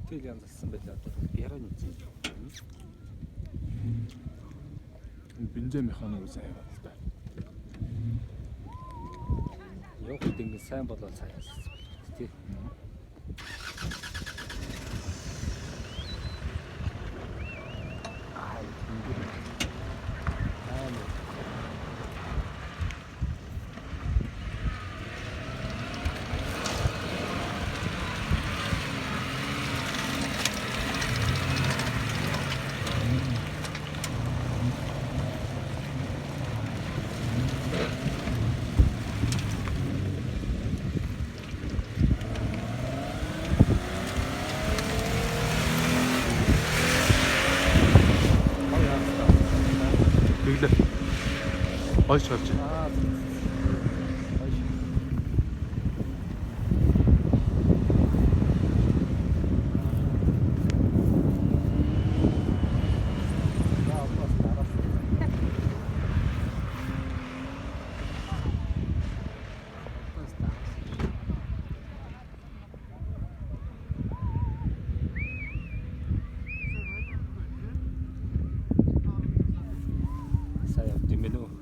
Тэгэл янзлсан байлаа одоо яраа нүцэн. Бензин механик сайн байна л да. Яг үед ингэ сайн болоод сайн хэлсэн тий. Тэглээ. Хойш болж. Сайн явд юм бэ нөө.